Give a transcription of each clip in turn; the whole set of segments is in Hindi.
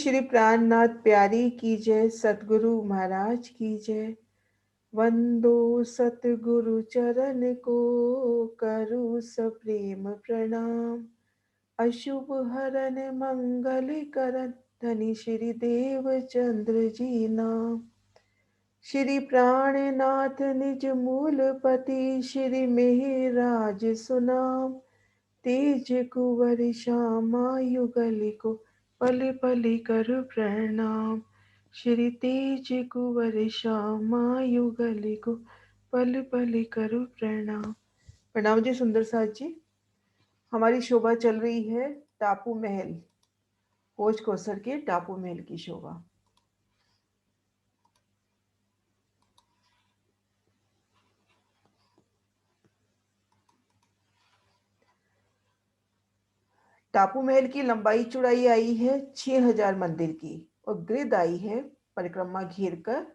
श्री प्राणनाथ प्यारी की जय, सतगुरु महाराज की जय। वंदो सतगुरु चरण को, करूँ सप्रेम प्रणाम। अशुभ हरन मंगल करन, धनी श्री देव चंद्र जी नाम। श्री प्राणनाथ निज मूलपति, श्री मेहराज सुनाम। तेज कुंवर श्यामा युगल को, पल पल कर प्रणाम। श्री तेज कुंवर श्यामा युगल को, पल पल कर प्रणाम। प्रणाम जी सुंदर साथ जी। हमारी शोभा चल रही है टापू महल, भोज कोसर के टापू महल की शोभा। टापू महल की लंबाई चौड़ाई आई है 6000 मंदिर की, और गिरद आई है परिक्रमा घेर कर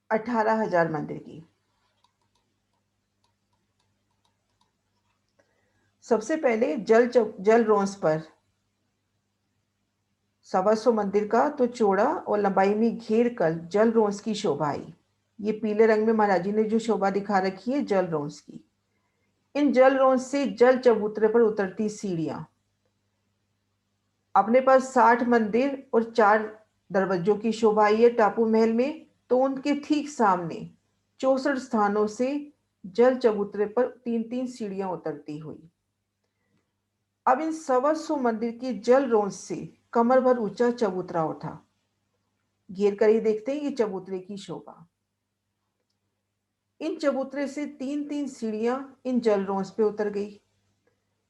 18,000 मंदिर की। सबसे पहले जल रोंस पर 125 मंदिर का तो चौड़ा और लंबाई में घेर कर जल रोंस की शोभा आई। ये पीले रंग में महाराज जी ने जो शोभा दिखा रखी है जल रोंस की। इन जल रोंस से जल चबूतरे पर उतरती सीढ़ियां, अपने पास 60 मंदिर और 4 दरवाजों की शोभा आई है टापू महल में। तो उनके ठीक सामने 64 स्थानों से जल चबूतरे पर 3-3 सीढ़ियां उतरती हुई। अब इन 125 मंदिर की जल रोंस से कमर भर ऊंचा चबूतरा उठा। घेर कर ही देखते हैं ये चबूतरे की शोभा। इन चबूतरे से 3-3 सीढ़ियां इन जल रोंस पे उतर गई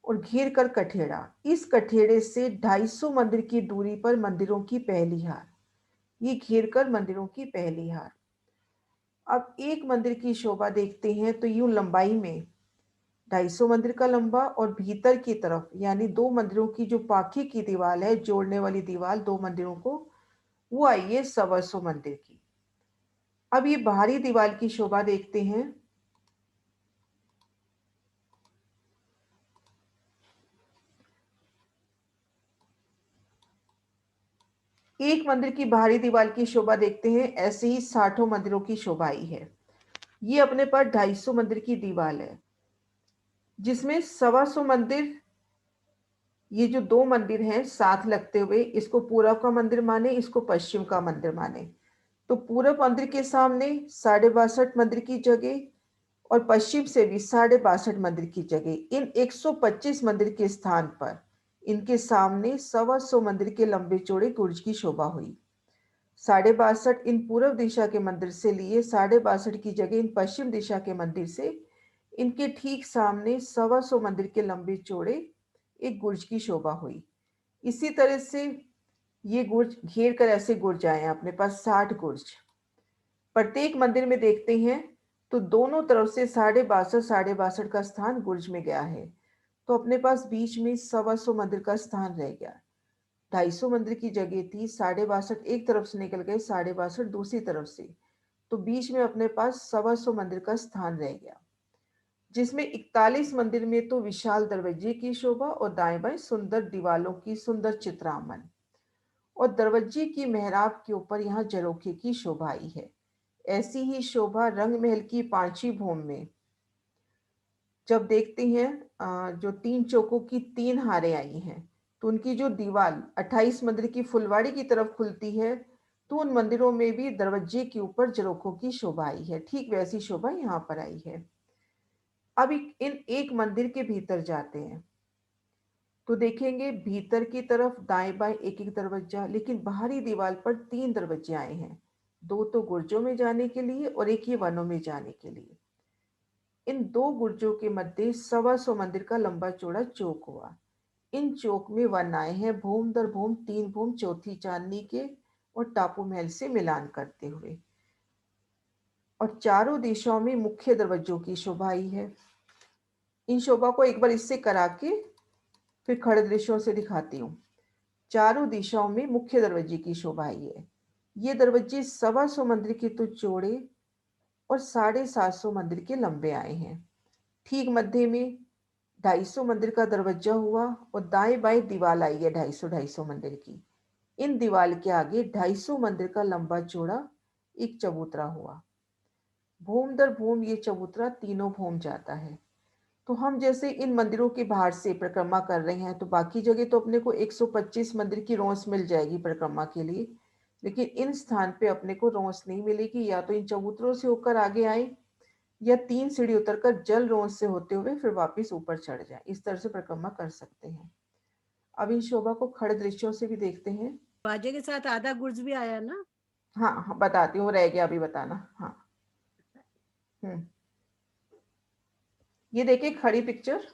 और घेर कर कठेड़ा। इस कठेड़े से 250 मंदिर की दूरी पर मंदिरों की पहली हार। ये घेर कर मंदिरों की पहली हार। अब एक मंदिर की शोभा देखते हैं तो यूं लंबाई में 250 मंदिर का लंबा, और भीतर की तरफ यानी 2 मंदिरों की जो पाखी की दीवार है, जोड़ने वाली दीवार 2 मंदिरों को, वो आई है 125 मंदिर की। अब ये बाहरी दीवार की शोभा देखते हैं। एक मंदिर की बाहरी दीवार की शोभा देखते हैं, ऐसे ही 60 मंदिरों की शोभा आई है। ये अपने पर 250 मंदिर की दीवार है, जिसमें 125 मंदिर, ये जो 2 मंदिर हैं साथ लगते हुए, इसको पूरब का मंदिर माने, इसको पश्चिम का मंदिर माने। तो पूरब मंदिर के सामने 62.5 मंदिर की जगह, और पश्चिम से भी 62.5 मंदिर की जगह। इन 125 मंदिर के स्थान पर इनके सामने 125 मंदिर के लंबे चौड़े गुर्ज की शोभा हुई। 62.5 इन पूर्व दिशा के मंदिर से लिए, 62.5 की जगह इन पश्चिम दिशा के मंदिर से। इनके ठीक सामने 125 मंदिर के लंबे चौड़े एक गुर्ज की शोभा हुई। इसी तरह से ये गुर्ज घेर कर ऐसे गुर्ज आए हैं अपने पास 60 गुर्ज। प्रत्येक मंदिर में देखते हैं तो दोनों तरफ से 62.5 का स्थान गुर्ज में गया है। तो अपने पास बीच में 125 मंदिर का स्थान रह गया। 250 मंदिर की जगह थी, 62.5 एक तरफ से निकल गए, 62.5 दूसरी तरफ से। तो बीच में अपने पास 125 मंदिर का स्थान रह गया, जिसमें 41 मंदिर में तो विशाल दरवाजे की शोभा और दाएं बाएं सुंदर दीवालों की सुंदर चित्रामन, और दरवाजे की मेहराब के ऊपर यहाँ झरोखे की शोभा आई है। ऐसी ही शोभा रंग महल की पांचवी भूमि में जब देखते हैं, जो 3 चौकों की 3 हारें आई हैं, तो उनकी जो दीवार 28 मंदिर की फुलवाड़ी की तरफ खुलती है, तो उन मंदिरों में भी दरवाजे के ऊपर झरोखों की शोभा आई है। ठीक वैसी शोभा यहाँ पर आई है। अब इन एक मंदिर के भीतर जाते हैं तो देखेंगे भीतर की तरफ दाएं बाएं एक एक दरवाजा, लेकिन बाहरी दीवार पर 3 दरवाजे आए हैं। 2 तो गुर्जों में जाने के लिए और एक ही वनों में जाने के लिए। इन 2 गुर्जों के मध्य 125 मंदिर का लंबा चौड़ा चौक हुआ। इन चौक में वन आए हैं भूम दर भूम, 3 भूम चौथी चांदनी के और टापू महल से मिलान करते हुए। और चारों दिशाओं में मुख्य दरवाजों की शोभा आई है। इन शोभा को एक बार इससे करा के फिर खड़े दृश्यों से दिखाती हूँ। चारों दिशाओं में मुख्य दरवाजे की शोभा आई है। ये दरवाजे 125 मंदिर के तो चौड़े और 750 मंदिर के लंबे आए हैं। ठीक मध्य में 250 मंदिर का दरवाजा हुआ और दाएं बाएं दीवार आई है 250 मंदिर की। इन दीवार के आगे 250 मंदिर का लंबा चौड़ा एक चबूतरा हुआ। भूम दर भूम ये चबूतरा तीनों भूम जाता है। तो हम जैसे इन मंदिरों के बाहर से परिक्रमा कर रहे हैं तो बाकी जगह तो अपने को 125 मंदिर की रौंस मिल जाएगी परिक्रमा के लिए, लेकिन इन स्थान पे अपने को रौंस नहीं मिलेगी। या तो इन चबूतरों से होकर आगे आए या 3 सीढ़ी उतरकर जल रौंस से होते हुए फिर वापस ऊपर चढ़ जाए। इस तरह से परिक्रमा कर सकते हैं। अब इन शोभा को खड़े दृश्यों से भी देखते हैं। बाजे के साथ आधा गुर्ज भी आया ना। हाँ, हाँ बताती हूँ, रह गया अभी बताना। हाँ। ये देखिए खड़ी पिक्चर।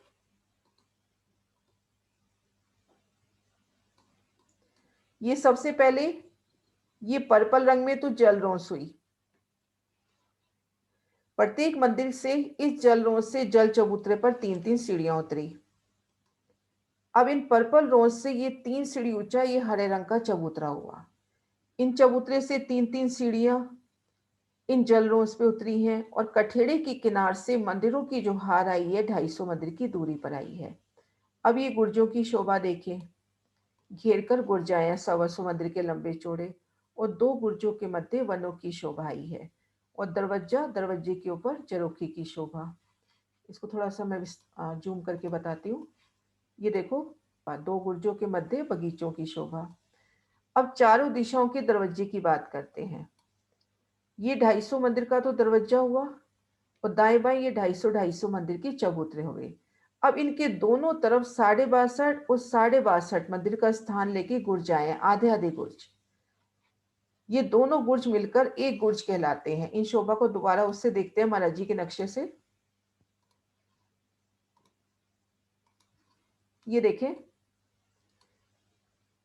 ये सबसे पहले ये पर्पल रंग में तो जल रौंस हुई। प्रत्येक मंदिर से इस जल रौंस से जल चबूतरे पर 3-3 सीढ़ियां उतरी। अब इन पर्पल रौंस से ये 3 सीढ़ी ऊंचा ये हरे रंग का चबूतरा हुआ। इन चबूतरे से 3-3 सीढ़ियां इन जल रौंस पे उतरी हैं और कठेड़े की किनार से मंदिरों की जो हार आई है 250 मंदिर की दूरी पर आई है। अब ये गुर्जों की शोभा देखें। घेर कर गुर्जाएं 125 मंदिर के लंबे चौड़े और 2 गुर्जों के मध्य वनों की शोभा आई है और दरवाजे के ऊपर चरोखी की शोभा। इसको थोड़ा सा मैं जूम करके बताती हूँ। ये देखो 2 गुर्जों के मध्य बगीचों की शोभा। अब चारों दिशाओं के दरवाजे की बात करते हैं। ये 250 मंदिर का तो दरवाजा हुआ और दाएं बाएं ये 250 मंदिर के चबूतरे हुए। अब इनके दोनों तरफ 62.5 और 62.5 मंदिर का स्थान लेके गुर्ज आए हैं, आधे आधे गुर्ज। ये दोनों गुर्ज मिलकर एक गुर्ज कहलाते हैं। इन शोभा को दोबारा उससे देखते हैं महाराज जी के नक्शे से। ये देखें,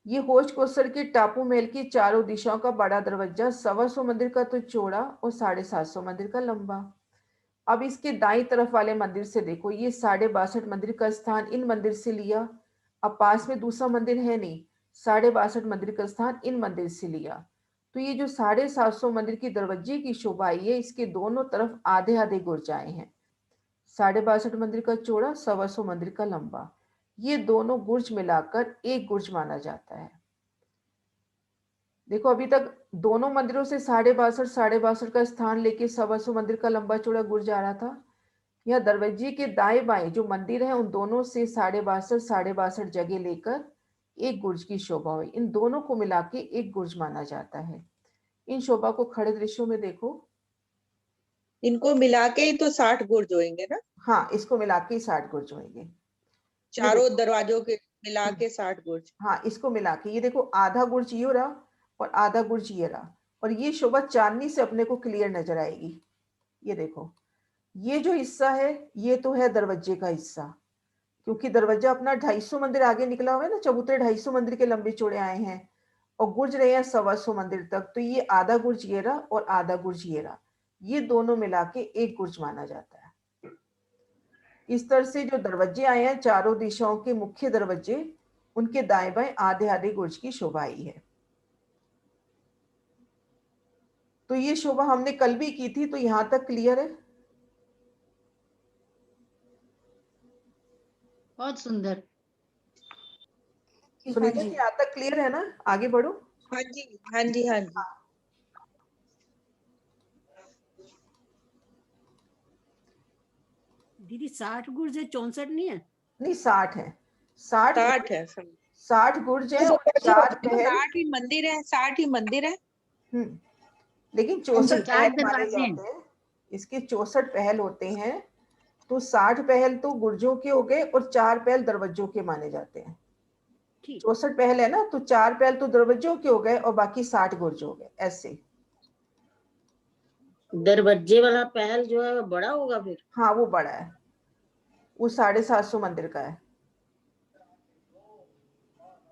ये होश कोसर के टापू महल की चारों दिशाओं का बड़ा दरवाजा 125 मंदिर का तो चौड़ा और 750 मंदिर का लंबा। अब इसके दाईं तरफ वाले मंदिर से देखो, ये 62.5 मंदिर का स्थान इन मंदिर से लिया। अब पास में दूसरा मंदिर है नहीं, 62.5 मंदिर का स्थान इन मंदिर से लिया। तो ये जो 750 मंदिर की दरवाजे की शोभा आई है, इसके दोनों तरफ आधे आधे गुरजाएं हैं। 62.5 मंदिर का चौड़ा, 125 मंदिर का लंबा। ये दोनों गुर्ज मिलाकर एक गुर्ज माना जाता है। देखो अभी तक दोनों मंदिरों से 62.5 का स्थान लेके 125 मंदिर का लंबा चौड़ा गुर्ज आ रहा था। यह दरवाजे के दाएं बाएं जो मंदिर है उन दोनों से 62.5 जगह लेकर एक गुर्ज की शोभा हुई। इन दोनों को मिला के एक गुर्ज माना जाता है। इन शोभा को खड़े दृश्यों में देखो। इनको मिला के ही तो 60 गुर्ज होंगे ना। हाँ, इसको मिला के 60 गुर्ज होंगे। चारों दरवाजों के मिला के 60 गुर्ज। हाँ, इसको मिला के ये देखो आधा गुर्ज ये रहा और आधा गुर्ज ये रहा और ये शोभा चांदनी से अपने को क्लियर नजर आएगी। ये देखो, ये जो हिस्सा है ये तो है दरवाजे का हिस्सा, क्योंकि दरवाजा अपना 250 मंदिर आगे निकला हुआ है ना, चबूतरे 250 मंदिर के लंबे चौड़े आए हैं और गुर्ज रहे हैं 125 मंदिर तक। तो ये आधा गुर्ज ये रहा और आधा गुर्ज ये रहा, ये दोनों मिला के एक गुर्ज माना जाता है। इस तरह से जो दरवाजे आए हैं चारों दिशाओं के मुख्य दरवाजे, उनके दाएं बाएं आधे आधे गुर्ज की शोभा आई है। तो ये शोभा हमने कल भी की थी, तो यहां तक क्लियर है? बहुत सुंदर। सुनीता जी यहाँ तक क्लियर है ना? आगे बढ़ो। हाँ जी, हाँ जी, हाँ जी। दीदी 60 गुर्ज है, 64 नहीं है? नहीं, 60 है। 60 60 है सब। 60 गुर्ज है तो और 4 तो पहल। 60 ही मंदिर है, 60 ही मंदिर है। लेकिन हाँ 64 जी। पहल 4 माने दरवाजे हैं। जाते हैं। इसके 64 पहल होते हैं। तो 60 पहल तो गुर्जों के हो गए और 4 पहल दरवाजों के माने जाते हैं। ठीक। 64 पहल है ना, तो 4 पहल तो दरवाजों के हो गए और बाकी 60 गुर्ज हो गए, ऐसे। दरवाजे वाला पहल जो है वो बड़ा होगा फिर? हाँ, वो बड़ा है, वो 750 मंदिर का है।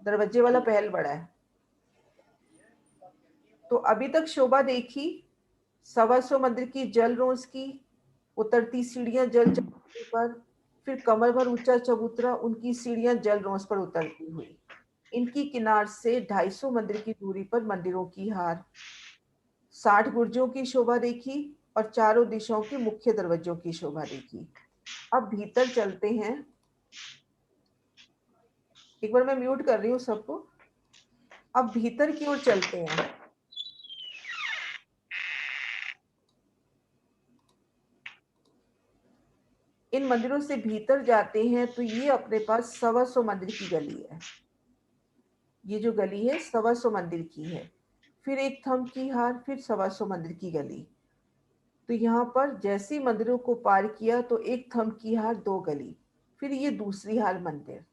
दरवाजे वाला पहल बड़ा है। तो अभी तक शोभा देखी 125 मंदिर की जल रोज की, उतरती सीढ़ियां जल चबूतरे पर, फिर कमर भर ऊंचा चबूतरा, उनकी सीढ़ियां जल रोज पर उतरती हुई। इनकी किनार से 250 मंदिर की दूरी पर मंदिरों की हार, 60 गुर्जों की शोभा देखी और चारों दिशाओं के मुख्य दरवाजों की शोभा देखी। अब भीतर चलते हैं। एक बार मैं म्यूट कर रही हूँ सबको। अब भीतर की ओर चलते हैं। इन मंदिरों से भीतर जाते हैं तो ये अपने पास 125 मंदिर की गली है। ये जो गली है 125 मंदिर की है। फिर एक थंब की हार, फिर 125 मंदिर की गली। तो यहाँ पर जैसे ही मंदिरों को पार किया तो एक थंब की हार, 2 गली, फिर ये दूसरी हार मंदिर।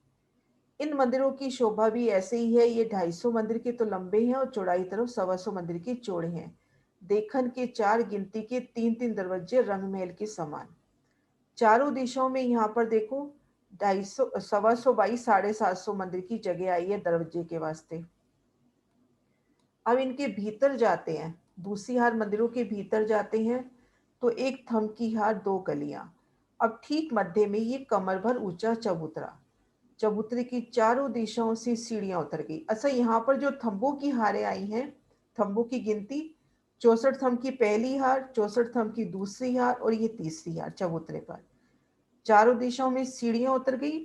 इन मंदिरों की शोभा भी ऐसे ही है। ये 250 मंदिर के तो लंबे हैं और चौड़ाई तरफ 125 मंदिर के चौड़े हैं। देखन के 4, गिनती के 3-3 दरवाजे रंग महल के समान। चारों दिशाओं में यहाँ पर देखो 250, 125 बाई 750 मंदिर की जगह आई है दरवाजे के वास्ते। अब इनके भीतर जाते हैं, दूसरी हार मंदिरों के भीतर जाते हैं तो एक थंब की हार, 2 गलियां। अब ठीक मध्य में ये कमर भर ऊंचा चबूतरा। चबूतरे की चारों दिशाओं से सीढ़ियां उतर गई। अच्छा, यहाँ पर जो थंबों की हारें आई हैं, थंबों की गिनती 64 थंब की पहली हार, 64 थंब की दूसरी हार और ये तीसरी हार चबूतरे पर। चारों दिशाओं में सीढ़ियां उतर गई।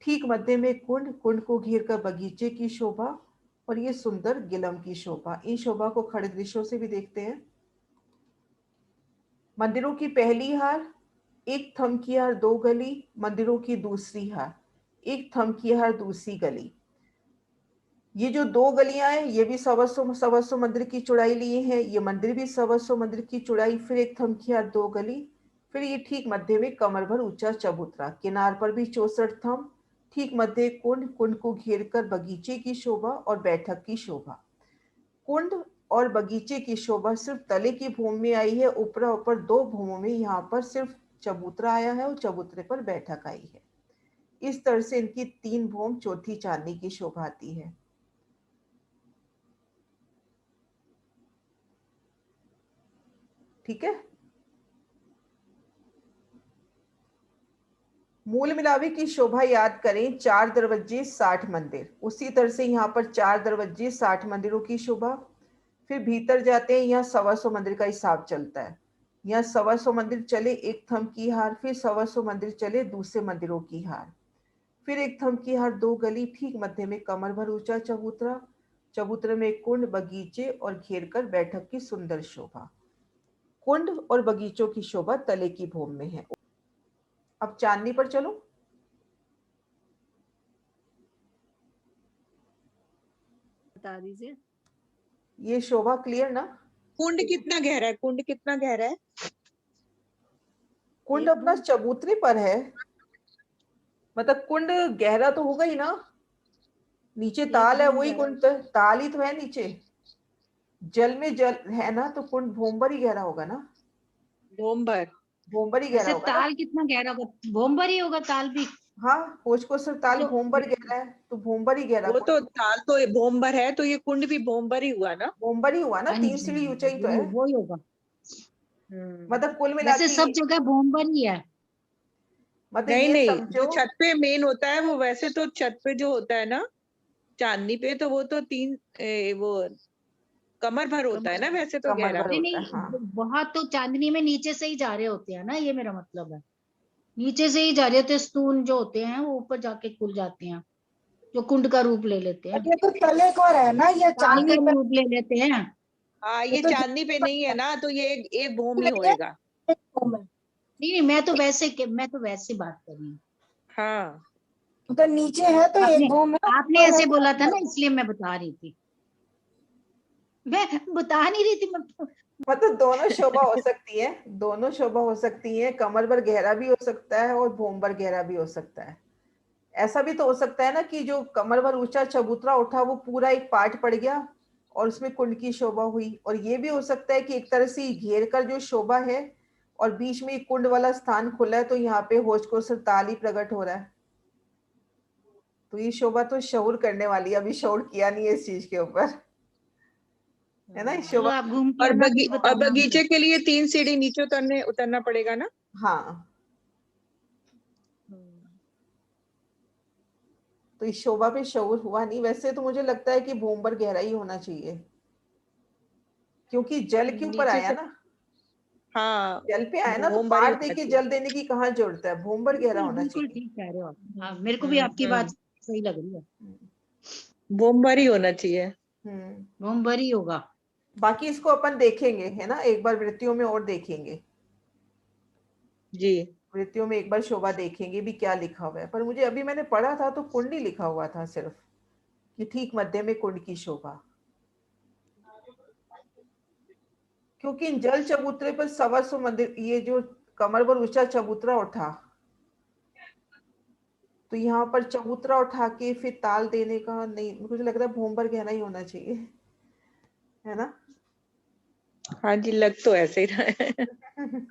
ठीक मध्य में कुंड, कुंड को घेर कर बगीचे की शोभा और ये सुंदर गिलम की शोभा। इन शोभा को खड़े दृश्यों से भी देखते हैं। मंदिरों की पहली हार, एक थंब की हार, 2 गली। मंदिरों की दूसरी हार, एक थंब की हार, दूसरी गली। ये जो 2 गलियां हैं ये भी 125 मंदिर की चौड़ाई लिए हैं। ये मंदिर भी 125 मंदिर की चौड़ाई, फिर एक थंब की हार, 2 गली। फिर ये ठीक मध्य में कमर भर ऊंचा चबूतरा, किनार पर भी 64 थंब। ठीक मध्य कुंड, कुंड को घेर कर बगीचे की शोभा और बैठक की शोभा। कुंड और बगीचे की शोभा सिर्फ तले की भूमि में आई है। ऊपरा ऊपर 2 भूमों में यहाँ पर सिर्फ चबूतरा आया है और चबूतरे पर बैठक आई है। इस तरह से इनकी 3 भूम, चौथी चांदनी की शोभा आती है। ठीक है। मूल मिलावे की शोभा याद करें, 4 दरवाजे 60 मंदिर। उसी तरह से यहाँ पर 4 दरवाजे 60 मंदिरों की शोभा। फिर भीतर जाते हैं, यहाँ 125 मंदिर का हिसाब चलता है। यहाँ 125 मंदिर चले, एक थंब की हार। फिर 125 मंदिर चले, दूसरे मंदिरों की हार। फिर एक थंब की हार, 2 गली। ठीक मध्य में कमर भर ऊंचा चबूतरा। चबूतरे में कुंड, बगीचे और घेर कर बैठक की सुंदर शोभा। कुंड और बगीचों की शोभा तले की भूमि में है। अब चांदनी पर चलो। बता दीजिए। ये शोभा क्लियर ना? कुंड कितना गहरा है? कुंड कितना गहरा है? कुंड अपना चबूतरे पर है, मतलब कुंड गहरा तो होगा ही ना। नीचे ताल है, वही कुंड ताल ही तो है नीचे। जल में जल है ना, तो कुंड भूमभर ही गहरा होगा ना। भोंबर। भूमभर ही गहरा वैसे होगा ना। ताल कितना गहरा होगा? भोंबर ही होगा ताल भी। हाँ, खोज को सर ताल तो भूमभर गहरा है, तो भूमभर ही गहरा वो कुंड। तो ताल तो भोंबर है, तो ये कुंड भी भोंबर ही हुआ ना। भूमभर ही हुआ ना, हाँ 3 जी, सीढ़ी ऊंचाई तो है। वो ही होगा। मतलब कुल मिला वैसे के सब जगह भोंबर ही है। मतलब नहीं ये नहीं, समझो। जो छत पे मेन होता है वो, वैसे तो छत पे जो होता है ना चांदनी पे, तो वो तो 3 वो कमर भर होता है ना वैसे तो कमर गहरा। भर नहीं होता है, नहीं, हाँ। बहुत तो चांदनी में नीचे से ही जा रहे होते हैं ना, ये मेरा मतलब है। नीचे से ही जा रहे होते हैं, स्तून जो होते हैं वो ऊपर जाके खुल जाते हैं, जो कुंड का रूप ले लेते हैं। ये तो तले को है ना, ये ताल चांदनी का पे। रूप ले लेते हैं। हाँ, ये ये तो चांदनी पे नहीं है ना, तो ये एक भूमि नहीं है, होएगा। एक भूमि। नहीं नहीं, मैं तो वैसे बात कर रही हूँ। हाँ, तो नीचे है तो आपने एक भूमि है, आपने ऊपर है ऐसे तो बोला था ऊपर ना, है। इसलिए मैं बता रही थी। मैं बता नहीं रही थी मैं। मतलब दोनों शोभा हो सकती है, दोनों शोभा हो सकती है। कमर भर गहरा भी हो सकता है और भूमभर गहरा भी हो सकता है। ऐसा भी तो हो सकता है ना कि जो कमर भर ऊंचा चबूतरा उठा वो पूरा एक पार्ट पड़ गया और उसमें कुंड की शोभा हुई। और ये भी हो सकता है कि एक तरह से घेर कर जो शोभा है और बीच में एक कुंड वाला स्थान खुला है, तो यहाँ पे होज को ताल ही प्रकट हो रहा है। तो ये शोभा तो शौर करने वाली है। अभी शौर किया नहीं है इस चीज के ऊपर, है ना। इस चलो शोभा, आप घूम के और आना, फिर और बताना बगीचे हमको। के लिए 3 सीढ़ी नीचे उतरना पड़ेगा ना। हाँ। तो इस शोभा पे शौर हुआ नहीं। वैसे तो मुझे लगता है कि भूमभर गहरा ही होना चाहिए, क्योंकि जल के ऊपर नीचे आया से, ना। हाँ, जल पे आया ना, तो भोंबर ही पार होना देके चाहिए। जल देने की कहाँ जरूरत है। भूमभर गहरा बिल्कुल होना बिल्कुल चाहिए। ठीक कह रहे हो आप। हाँ, मेरे को भी आपकी बात सही लग रही है। बोमबारी होना चाहिए। भोमभरी होगा। बाकी इसको अपन देखेंगे, है ना, एक बार वृत्तियों में और देखेंगे। जी। वृत्तियों में एक बार शोभा देखेंगे भी क्या लिखा हुआ है। पर मुझे अभी मैंने पढ़ा था तो कुंड ही लिखा हुआ था सिर्फ, कि ठीक मध्य में कुंड की शोभा। क्योंकि इन जल चबूतरे पर 125 मंदिर, ये जो कमर पर ऊंचा चबूतरा उठा, तो यहाँ पर चबूतरा उठा के फिर ताल देने का नहीं, मुझे लग रहा है भूमभर गहना ही होना चाहिए, है ना। हाँ जी, लग तो ऐसे ही रहा है।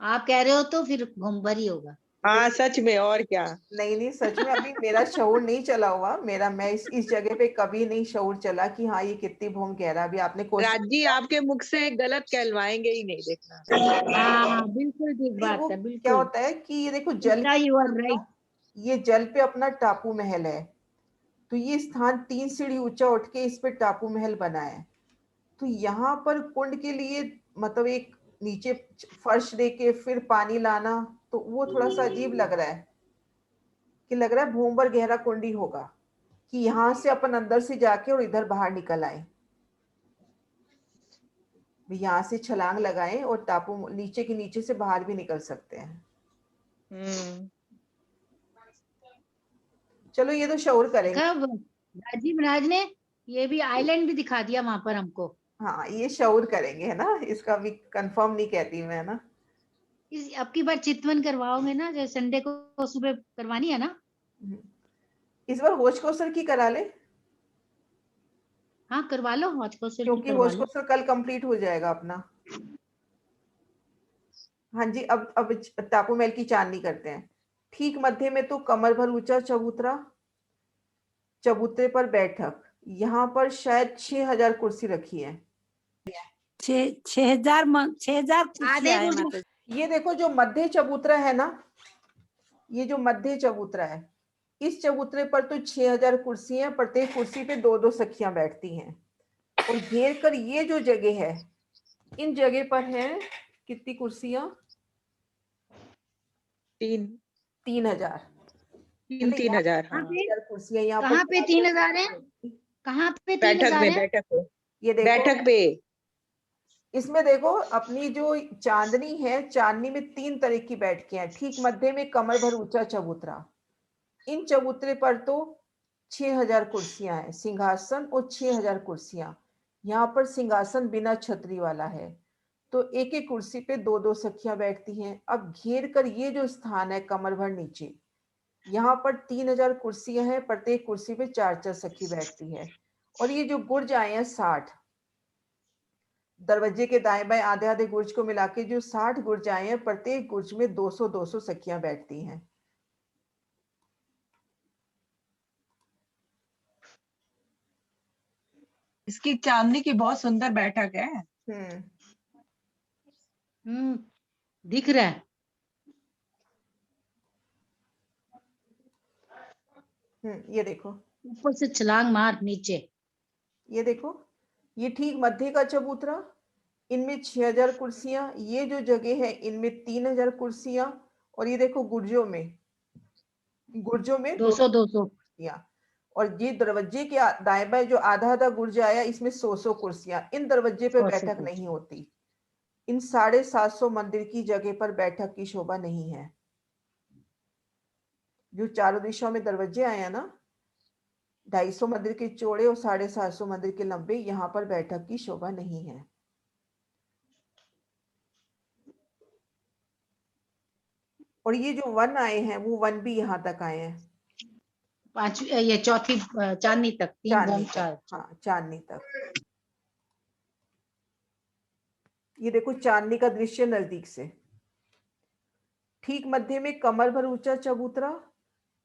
आप कह रहे हो तो फिर भोमभरी होगा। हाँ सच में, और क्या। नहीं नहीं, सच में अभी मेरा शऊर नहीं चला हुआ, मैं इस जगह पे कभी नहीं शऊर चला कि हाँ ये कितनी भूम गहरा। अभी आपने क्वेश्चन, राजी आपके मुख से गलत कहलवाएंगे ही नहीं, देखना। हाँ बिल्कुल ठीक नहीं, बात वो है, क्या बिल्कुल। होता है कि ये देखो जल बेटा यू आर राइट। ये जल पे अपना टापू महल है, तो ये स्थान 3 सीढ़ी ऊंचा उठ के इस पे टापू महल बना है। तो यहाँ पर कुंड के लिए मतलब एक नीचे फर्श दे के फिर पानी लाना, तो वो थोड़ा सा अजीब लग रहा है, कि लग रहा है भूमभर गहरा कुंड ही होगा, कि यहाँ से अपन अंदर से जाके और इधर बाहर निकल आए, यहाँ से छलांग लगाएं और टापू नीचे के नीचे से बाहर भी निकल सकते हैं। चलो ये तो शऊर करेंगे। देखा राजीव महाराज ने ये भी आइलैंड भी दिखा दिया वहां पर हमको। हाँ ये शऊर करेंगे, है ना, इसका भी कंफर्म नहीं कहती मैं, ना। इस अब की बार चितवन करवाओगे ना, जो संडे को सुबह करवानी है ना। इस बार होश कोसर की करा ले, हाँ करवा लो, हौज कोसर की क्योंकि करवा होश लो। कोसर कल कंप्लीट हो जाएगा अपना। हाँ जी, अब टापू महल की चांदनी करते हैं। ठीक मध्य में तो कमर भर ऊंचा चबूतरा, चबूतरे पर बैठक, यहाँ पर शायद 6000 कुर्सी रखी है। 6,000 आधे कुर्सियां है गुर्जर। माता। ये देखो जो मध्य चबूतरा है ना, ये जो मध्य चबूतरा है, इस चबूतरे पर तो 6000 कुर्सी हैं, प्रत्येक कुर्सी पे 2-2 सखियां बैठती हैं। और घेर कर ये जो जगह है, इन जगह पर है कितनी कुर्सियां? 3000। 3,000। कहाँ हाँ, पे? 3000 कुर्सियां यहाँ पर। कहाँ पे 3000 है? कहाँ पे बैठक 3000 में, है? बैठक पे, ये देखो, बैठक पे। इसमें देखो अपनी जो चांदनी है, चांदनी में 3 तरह की बैठकें हैं। ठीक मध्य में कमर भर ऊंचा चबूतरा, इन चबूतरे पर तो 6000 कुर्सियां हैं, सिंहासन और 6000 कुर्सियां। यहाँ पर सिंहासन बिना छतरी वाला है, तो एक एक कुर्सी पे 2-2 सखियां बैठती हैं। अब घेर कर ये जो स्थान है कमर भर नीचे, यहाँ पर 3000 कुर्सियां हैं, प्रत्येक कुर्सी पे 4-4 सखी बैठती है। और ये जो गुर्ज आए हैं 60, दरवाजे के दाएं बाएं आधे आधे गुर्ज को मिला के जो 60 गुर्ज आए हैं, प्रत्येक गुर्ज में 200-200 सखियां बैठती हैं। इसकी चांदनी की बहुत सुंदर बैठक है। दिख रहा है। ये देखो, ऊपर से छलांग मार नीचे। ये देखो, ये ठीक मध्य का चबूतरा, इनमें 6000 कुर्सियां, ये जो जगह है इनमें 3000 कुर्सियां, और ये देखो गुर्जों में 200 200। कुर्सियां। और ये दरवाजे के दाएं बाएं जो आधा आधा गुर्ज आया, इसमें 100 कुर्सियां। इन दरवाजे पे 100 बैठक नहीं होती, इन 750 मंदिर की जगह पर बैठक की शोभा नहीं है। जो चारों दिशाओं में दरवाजे आए हैं ना, 250 मंदिर के चौड़े और 750 मंदिर के लंबे, यहाँ पर बैठक की शोभा नहीं है। और ये जो वन आए हैं, वो वन भी यहाँ तक आए हैं, ये चौथी चांदनी तक, 3 चांदनी भोम तक। 4। हाँ, चांदनी तक। ये देखो चांदनी का दृश्य नजदीक से। ठीक मध्य में कमर भर ऊंचा चबूतरा,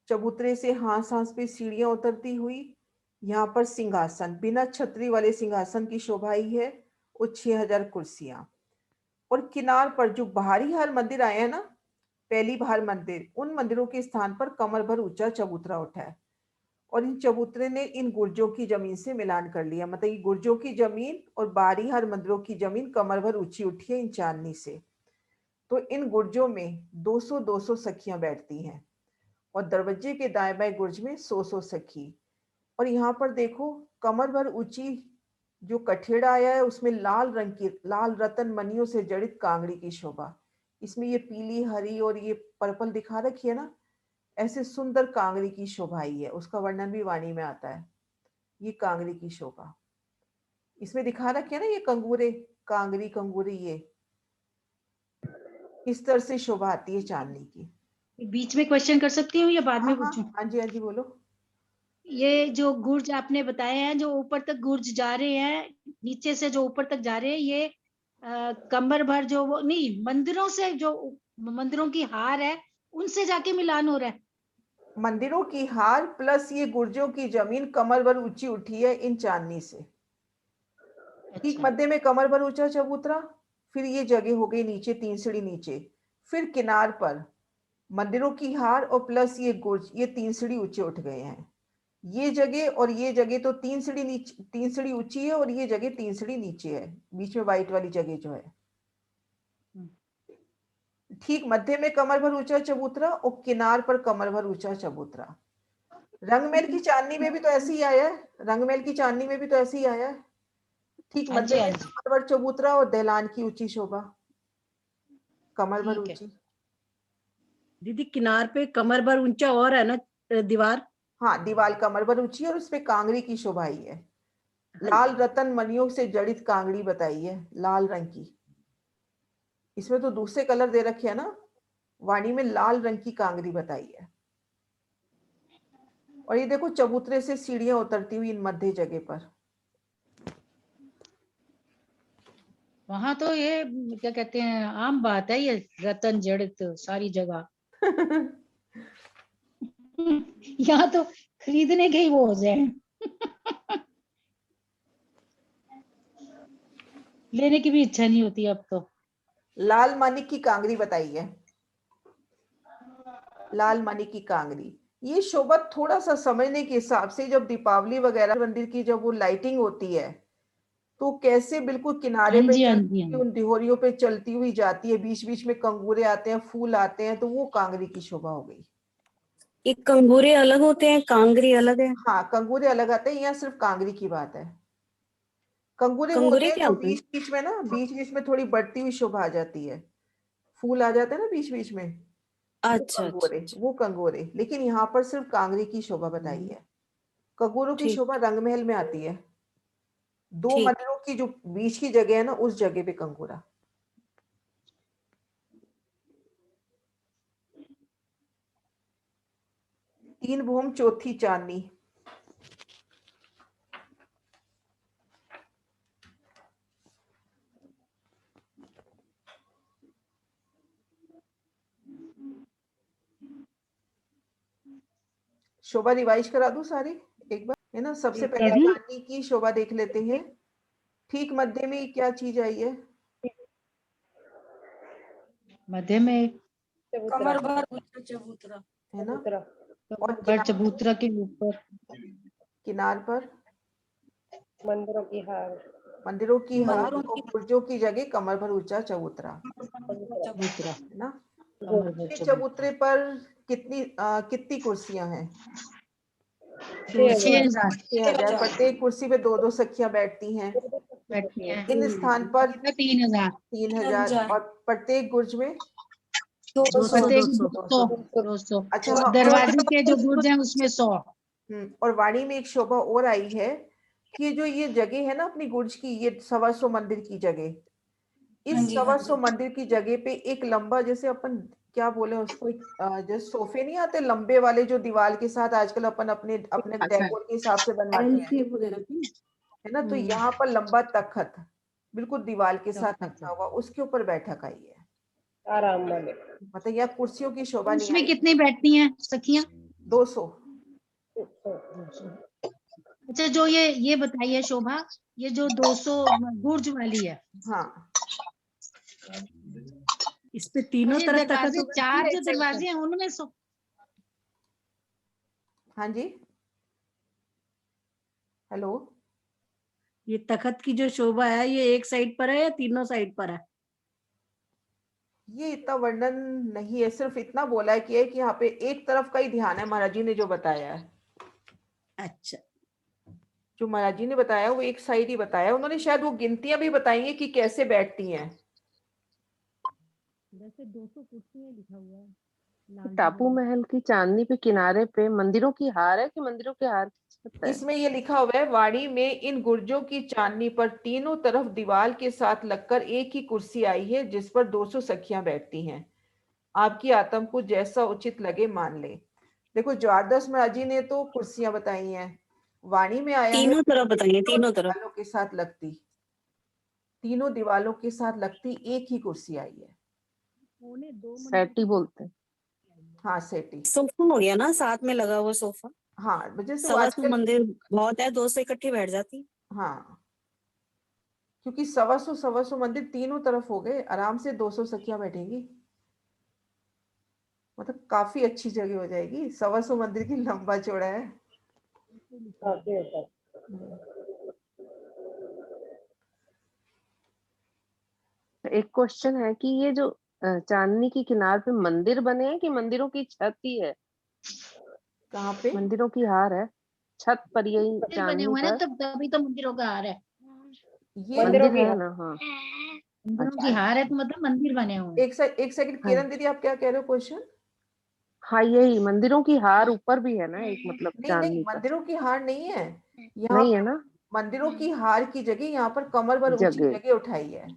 चबूतरे से हांस हांस पे सीढ़ियां उतरती हुई, यहाँ पर सिंहासन, बिना छतरी वाले सिंहासन की शोभा ही है, और 6000 कुर्सियां। और किनार पर जो बाहरी हर मंदिर आए हैं ना, पहली बाहर मंदिर, उन मंदिरों के स्थान पर कमर भर ऊंचा चबूतरा उठा है। और इन चबूतरे ने इन गुर्जों की जमीन से मिलान कर लिया, मतलब ये गुर्जों की जमीन और बाहरी हर मंदिरों की जमीन कमर भर ऊंची उठी है इन चांदनी से। तो इन गुर्जों में 200-200 सखियां बैठती हैं। और दरवाजे के दाएं बाएं गुर्ज में 100 सखी। और यहाँ पर देखो कमर भर ऊंची जो कठेड़ा आया है उसमें लाल रंग की लाल रतन मणियों से जड़ित कांगड़ी की शोभा। इसमें ये पीली हरी और ये पर्पल दिखा रखी है ना, ऐसे सुंदर कांगड़ी की शोभा ही है, उसका वर्णन भी वाणी में आता है। ये कांगड़ी की शोभा इसमें दिखा रखी है ना, ये कंगूरे कांगड़ी कंगूरे, ये इस तरह से शोभा आती है चांदनी की। बीच में क्वेश्चन कर सकती हूँ या बाद में पूछूं? हाँ जी, हाँ जी, बोलो। ये जो गुर्ज आपने बताए हैं, जो ऊपर तक गुर्ज जा रहे हैं, नीचे से जो ऊपर तक जा रहे हैं, ये कमर भर जो वो नहीं, मंदिरों से जो मंदिरों की हार है उनसे जाके मिलान हो रहा है। मंदिरों की हार प्लस ये गुर्जों की जमीन कमर भर ऊंची उठी है इन चांदनी से। ठीक अच्छा, मध्य में कमर भर ऊंचा चबूतरा, फिर ये जगह हो गई नीचे 3 सीढ़ी नीचे, फिर किनार पर मंदिरों की हार और प्लस ये गुर्ज, ये 3 सीढ़ी ऊंचे उठ गए हैं। ये जगह और ये जगह तो 3 सीढ़ी नीचे 3 सीढ़ी ऊंची है और ये जगह 3 सीढ़ी नीचे है, बीच में व्हाइट वाली जगह जो है। ठीक मध्य में कमर भर ऊंचा चबूतरा और किनार पर कमर भर ऊंचा चबूतरा। रंगमहल की चांदनी में भी तो ऐसे ही आया है, रंगमहल की चांदनी में भी तो ऐसे ही आया है। ठीक हाँ जी, मध्य हाँ में जी, कमर भर चबूतरा और दहलान की ऊंची शोभा, कमर भर ठीक है। ऊंची। दीदी किनार पे कमर भर ऊंचा और है ना दीवार? हाँ, दीवार कमर भर ऊंची और उसपे कांगड़ी की शोभा ही है। हाँ लाल जी। रतन मणियों से जड़ित कांगड़ी बताई है, लाल रंग की। इसमें तो दूसरे कलर दे रखे है ना, वाणी में लाल रंग की कांगड़ी बताई है। और ये देखो चबूतरे से सीढ़ियां उतरती हुई इन मध्य जगह पर। वहां तो ये क्या कहते हैं, आम बात है ये रतन जड़ित सारी जगह। यहाँ तो खरीदने के ही वो हो जाए, लेने की भी इच्छा नहीं होती अब तो। लाल मानिक की कांगड़ी बताई है, लाल मानिक की कांगड़ी। ये शोभा थोड़ा सा समझने के हिसाब से, जब दीपावली वगैरह मंदिर की जब वो लाइटिंग होती है तो कैसे बिल्कुल किनारे हाँ पे जी, हाँ चलती जी, हाँ हुई जी। उन दिहोरियों पे चलती हुई जाती है, बीच बीच में कंगूरे आते हैं, फूल आते हैं, तो वो कांगड़ी की शोभा हो गई। ये कंगूरे अलग होते हैं, कांगरी अलग है? हाँ, कंगूरे अलग आते हैं, यहाँ सिर्फ कांगड़ी की बात है। कंगूरे वो होते कंगूरे हैं क्या जो होते हैं? बीच बीच में ना, बीच बीच में थोड़ी बढ़ती हुई शोभा आ जाती है, फूल आ जाते हैं ना बीच बीच में, वो अच्छा अच्छा कंगोरे, अच्छा। वो कंगोरे। लेकिन यहाँ पर सिर्फ कांगड़ी की शोभा बताई है। कंगूरों की ठीक शोभा रंगमहल में आती है, 2 ठीक। मंदिरों की जो बीच की जगह है ना, उस जगह पे कंगूरा। तीन भूम चौथी चांदनी। शोभा रिवाइज करा दूं सारी एक बार, है ना। सबसे पहले कर लो। चांदनी की शोभा देख लेते हैं। ठीक मध्य में क्या चीज आई है? मध्य में कमर भर ऊंचा चबूतरा। है ना। और बड़ चबूतरा के ऊपर किनार पर मंदिरों की हार। मंदिरों की हार मंदिरों और की बुर्जों की जगह कमर भर ऊंचा चबूतरा, चबूतरा, है ना। कमर भर इस चबूतरा। चबूतरे पर कितनी कुर्सियां हैं? 6,000 6,000। प्रत्येक कुर्सी पे 2-2 सखियां बैठती हैं। बैठती हैं। इन स्थान पर 3,000, 3,000 और प्रत्येक गुर्ज में 200। प्रत्येक 200 200, 200। 200। अच्छा, और हाँ, दरवाजे के जो गुर्ज हैं उसमें 100। और वाणी में एक शोभा और आई है कि जो ये जगह है ना अपनी गुर्ज की, ये 125 मंदिर की जगह, हाँ इस जी, हाँ 125 जी। मंदिर की जगह पे एक लंबा, जैसे अपन क्या बोले उसको, जैसे सोफे नहीं आते लंबे वाले जो दीवार के साथ आजकल अपन अपने अपने अच्छा, डेकोर के हिसाब से बनवाते हैं, एल वगैरह की। है ना। तो यहाँ पर लंबा तख्त बिल्कुल दीवार के साथ तब रखा हुआ, उसके ऊपर बैठक आई है। आराम वाले। मतलब यहाँ कुर्सियों की शोभा नहीं उसमें आई। कितनी बैठती हैं सखियां? 200। 200। अच्छा, जो ये बताइए शोभा, ये जो 200 गुर्ज वाली है, हाँ, इस पे और तीनों ये तरफ तखत दरवाजे, होगा कि 4 जो एक साइड पर? दरवाजे हैं उनमें हाँ जी, हेलो। ये तखत की जो शोभा है ये एक साइड पर है या तीनों साइड पर है? ये इतना वर्णन नहीं है, सिर्फ इतना बोला है कि यहाँ पे एक तरफ का ही ध्यान है। महाराज जी ने जो बताया है, अच्छा, जो महाराज जी ने बताया वो एक साइड ही बताया। उन्होंने शायद वो गिनतियां भी बताई हैं कि कैसे बैठती हैं। वैसे 200 कुर्सियां लिखा हुआ है लाल टापू जी महल की चांदनी पे किनारे पे मंदिरों की हार है कि मंदिरों के हार की छत है? इसमें ये लिखा हुआ है, वाणी में इन गुर्जों की चांदनी पर तीनों तरफ दीवार के साथ लगकर एक ही कुर्सी आई है, जिस पर 200 सखियां बैठती हैं। आपकी आत्म को जैसा उचित लगे मान ले। देखो, द्वादश महाराज जी ने तो कुर्सियां बताई हैं, वाणी में आया है तीनों तरफ बताइए, तीनों तरफ। दीवालों के साथ लगती, तीनों दीवालों के साथ लगती एक ही कुर्सी आई है। पौने 2 मंदिर सैटी बोलते हैं। हाँ, सेटी। सोफा हो गया ना, साथ में लगा हुआ सोफा। हाँ, जैसे वो 125 आजकल, मंदिर बहुत है, 200 इकट्ठी बैठ जाती। हाँ, क्योंकि 125 मंदिर तीनों तरफ हो गए, आराम से 200 सखियां बैठेंगी। मतलब काफी अच्छी जगह हो जाएगी। 125 मंदिर की लंबा चौड़ा है। एक क्वेश्चन है कि ये जो चांदनी की किनार पे मंदिर बने हैं कि मंदिरों की छत ही है? कहाँ पे? मंदिरों की हार है छत पर, यही मंदिर बने चांदनी हुए हैं ना, पर तब तभी तो मंदिरों का हार है। ये मंदिर है ना? हाँ, मंदिरों की हार है तो मतलब मंदिर बने हुए हैं। एक सेकंड हाँ, किरण दीदी, आप क्या कह रहे हो क्वेश्चन? हाँ, यही मंदिरों की हार ऊपर भी है ना एक, मतलब नहीं नहीं, चांदनी पर? मंदिरों की हार नहीं है यहाँ नहीं है पे। ना मंदिरों की हार की जगह यहाँ पर कमर भर ऊंची जगह? जगह उठाई है।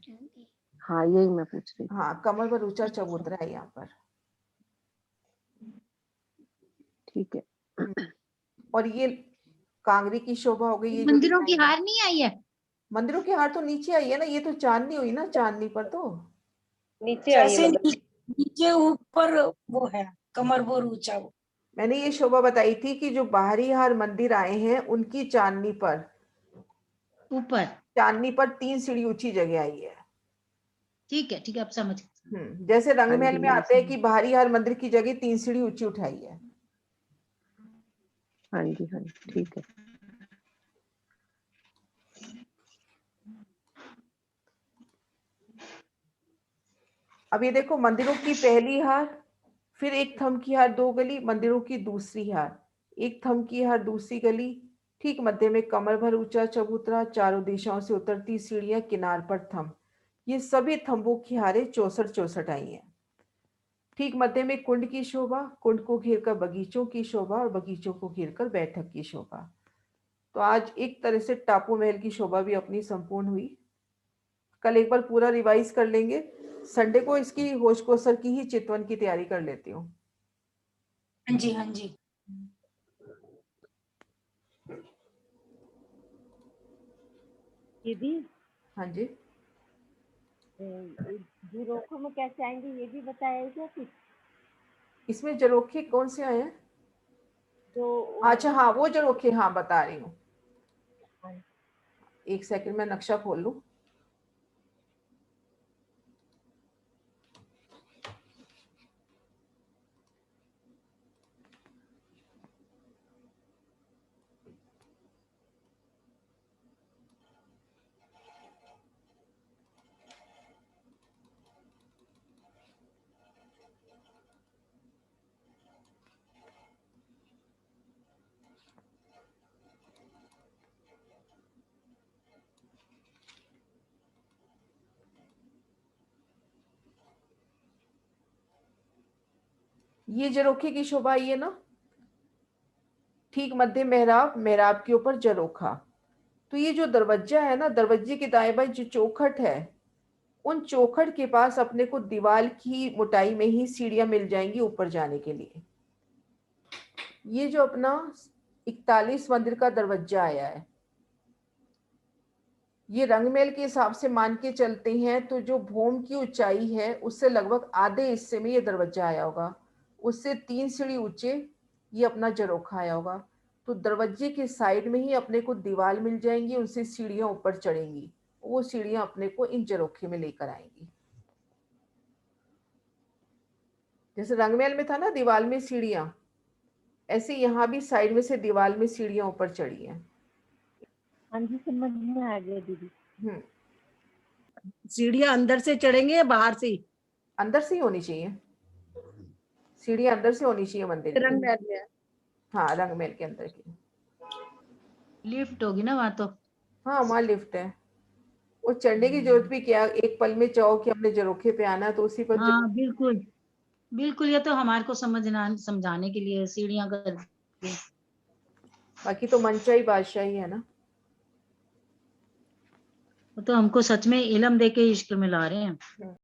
हाँ, यही मैं पूछ रही थी। हाँ, कमर भर ऊंचा चबूतरा है यहाँ पर। ठीक है। और ये कांगरी की शोभा हो गई, ये जो मंदिरों की डिजाइन है। हार नहीं आई है। मंदिरों की हार तो नीचे आई है ना, ये तो चांदनी हुई ना, चांदनी पर तो। जैसे नीचे ऊपर वो है, कमर बोर ऊंचा वो। मैंने ये शोभा बताई थी कि जो बाहरी हार मंदिर आए हैं उनकी चांदनी पर, ऊपर। चांदनी पर 3 सीढ़ी ऊंची जगह आई है। ठीक है, ठीक है, अब समझ गए। जैसे हाँ रंगमहल जी, में यही आते हैं समझ। कि बाहरी हार मंदिर की जगह 3 सीढ़ी ऊंची उठाई है। हाँ जी, हाँ जी, ठीक है। अब ये देखो, मंदिरों की पहली हार, फिर एक थंब की हार 2 गली, मंदिरों की दूसरी हार, एक थंब की हार दूसरी गली, ठीक मध्य में कमर भर ऊंचा चबूतरा, चारों दिशाओं से उतरती सीढ़ियां, किनार पर थंब। ये सभी थंबों की हारें 64-64 आई हैं। ठीक मध्य में कुंड की शोभा, कुंड को घेरकर बगीचों की शोभा और बगीचों को घेरकर बैठक की शोभा। तो आज एक तरह से टापू महल की शोभा भी अपनी संपूर्ण हुई। कल एक बार पूरा रिवाइज कर लेंगे। संडे को इसकी होश कोसर की ही चितवन की तैयारी कर लेती हूँ। हाँ जी, हाँ जी। दीदी, हाँ जी, जीरोखो में कैसे आएंगे ये भी बताया क्या कुछ? इसमें जरोखे कौन से आए हैं? जो अच्छा, हाँ, वो जरोखे, हाँ, बता रही हूँ। एक सेकंड में नक्शा खोल लूं। ये जरोखे की शोभा आई है ना, ठीक मध्य मेहराब, मेहराब के ऊपर जरोखा। तो ये जो दरवाजा है ना, दरवाजे के दाएं बाएं जो चौखट है, उन चौखट के पास अपने को दीवार की मोटाई में ही सीढ़ियां मिल जाएंगी ऊपर जाने के लिए। ये जो अपना 41 मंदिर का दरवाजा आया है, ये रंगमहल के हिसाब से मान के चलते हैं तो जो भूम की ऊंचाई है उससे लगभग आधे हिस्से में ये दरवाजा आया होगा, उससे 3 सीढ़ी ऊंचे ये अपना जरोखा आया होगा। तो दरवाजे के साइड में ही अपने को दीवार मिल जाएंगी, उनसे सीढ़ियां ऊपर चढ़ेंगी, वो सीढ़ियां अपने को इन जरोखे में लेकर आएंगी। जैसे रंगमहल में था ना दीवार में सीढ़ियां, ऐसे यहाँ भी साइड में से दीवार में सीढ़ियां ऊपर चढ़ी हैं। हाँ जी, समझ में आ गया दीदी। हम्म सीढ़ियां अंदर से चढ़ेंगे या बाहर से? अंदर से ही होनी चाहिए, सीढ़ी अंदर से होनी चाहिए मंदिर की। रंग महल में। हाँ, रंग महल के अंदर की। लिफ्ट होगी ना वहां तो। हाँ, वहाँ लिफ्ट है। वो चढ़ने की जरूरत भी क्या, एक पल में चाहो कि हमने झरोखे पे आना तो उसी पर हाँ बिल्कुल बिल्कुल, ये तो हमारे को समझाने के लिए सीढ़ियां कर दी। बाकी तो मनचाही बादशाही है ना। वो तो हमको सच में इल्म दे के इश्क में ला रहे हैं।